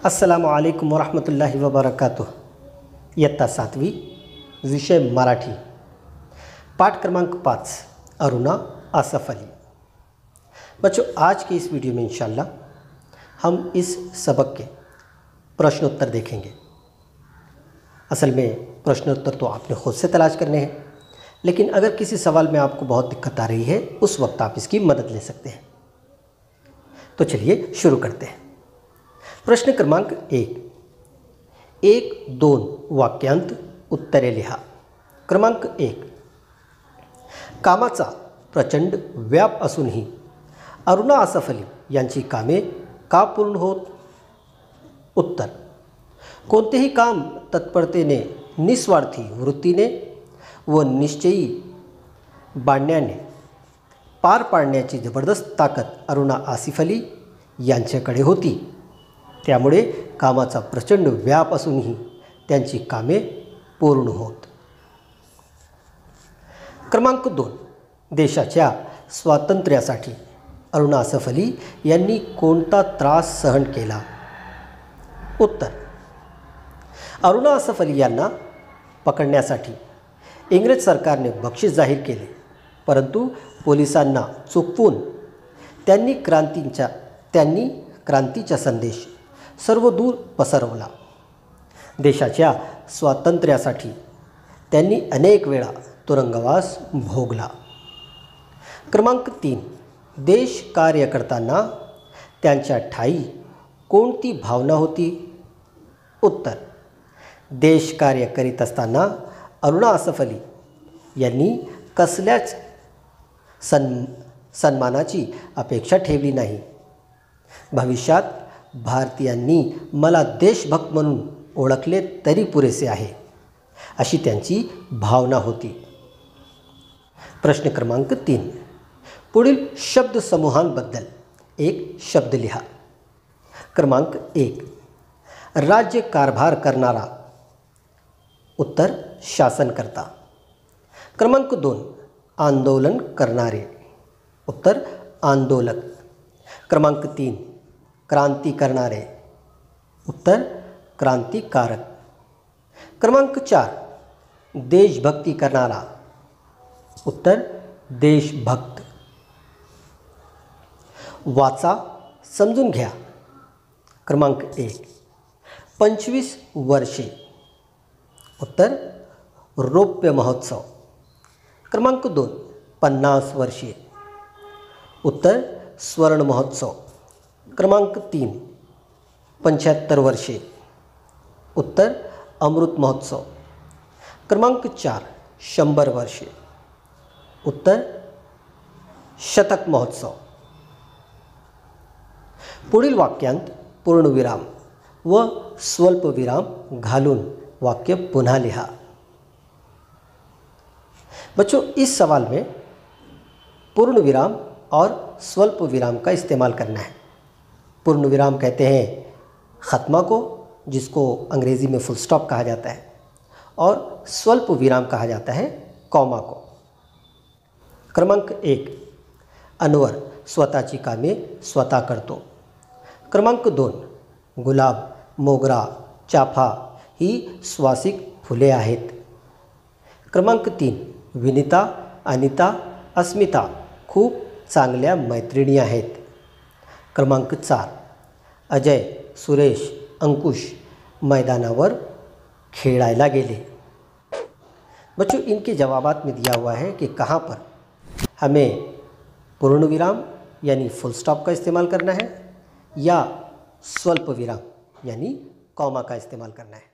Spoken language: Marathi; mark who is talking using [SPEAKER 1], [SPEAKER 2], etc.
[SPEAKER 1] अस्सलामु अलैकुम वरहमतुल्लाहि वबरकातुह। इयत्ता 7वी, विषय मराठी, पाठ क्रमांक 5, अरुणा आसफ अली। बच्चों, आज के इस वीडियो में इंशाल्लाह हम इस सबक के प्रश्नोत्तर देखेंगे। असल में प्रश्नोत्तर तो आपने खुद से तलाश करने हैं, लेकिन अगर किसी सवाल में आपको बहुत दिक्कत आ रही है उस वक्त आप इसकी मदद ले सकते हैं। तो चलिए शुरू करते हैं। प्रश्न क्रमांक 1-2 वाक्यांत उत्तरे लिहा। क्रमांक 1, कामाचा प्रचंड व्याप असूनही अरुणा आसफ अली यांची कामे का पूर्ण होत? उत्तर, कोणतेही काम तत्परतेने, निस्वार्थी वृत्तीने व निश्चयी बाण्याने पार पाडण्याची जबरदस्त ताकद अरुणा आसिफ अली यांच्याकडे होती। त्यामुळे कामाचा प्रचंड व्याप असूनही त्यांची कामे पूर्ण होत। क्रमांक 2, देशाच्या स्वातंत्र्यासाठी अरुणा आसफ अली यांनी कोणता त्रास सहन केला? उत्तर, अरुणा आसफ अली यांना पकडण्यासाठी इंग्रज सरकारने बक्षीस जाहीर केले, परंतु पोलिसांना चुकवून त्यांनी क्रांतीचा संदेश सर्वदूर पसरवला। देशाच्या स्वातंत्र्यासाठी त्यांनी अनेक वेळा तुरुंगवास भोगला। क्रमांक 3, देश कार्य करताना त्यांच्या ठाई कोणती भावना होती? उत्तर, देश कार्य करीत असताना अरुणा आसफ अली यांनी कसल्याच सन्मानाची अपेक्षा ठेवली नाही। भविष्यात भारतीयांनी मला देशभक्त म्हणून ओळखले तरी पुरेसे आहे, अशी त्यांची भावना होती। प्रश्न क्रमांक 3, पुढील शब्दसमूहांबद्दल एक शब्द लिहा। क्रमांक 1, राज्य कारभार करणारा। उत्तर, शासनकर्ता। क्रमांक 2, आंदोलन करणारे। उत्तर, आंदोलक। क्रमांक 3, क्रांती करणारे। उत्तर, क्रांतिकारक। क्रमांक 4, देशभक्ती करणारा। उत्तर, देशभक्त। वाचा, समजून घ्या। क्रमांक 1, 25 वर्षे। उत्तर, रौप्य महोत्सव। क्रमांक 2, 50 वर्षे। उत्तर, स्वर्ण महोत्सव। क्रमांक 3, 75 वर्षे। उत्तर, अमृत महोत्सव। क्रमांक 4, 100 वर्षे। उत्तर, शतक महोत्सव। पुढील वाक्यांत पूर्णविराम व स्वल्पविराम घालून वाक्य पुनः लिहा। बच्चों, इस सवाल में पूर्ण विराम और स्वल्प विराम का इस्तेमाल करना है। पूर्ण विराम कहते हैं ख़त्मा को, जिसको अंग्रेज़ी में फुल स्टॉप कहा जाता है, और स्वल्प विराम कहा जाता है कॉमा को। क्रमांक 1, अनवर स्वतःची कामे स्वतः करतो। क्रमांक 2, गुलाब, मोगरा, चाफा ही स्वासिक फुले आहेत। क्रमांक 3, विनिता, अनिता, अस्मिता खूप चांगल्या मैत्रिणी आहेत। क्रमांक 4, अजय, सुरेश, अंकुश मैदानावर खेलायला गेले। बच्चों, इनके जवाबात में दिया हुआ है कि कहाँ पर हमें पूर्ण विराम यानी फुल स्टॉप का इस्तेमाल करना है या स्वल्प विराम यानी कॉमा का इस्तेमाल करना है।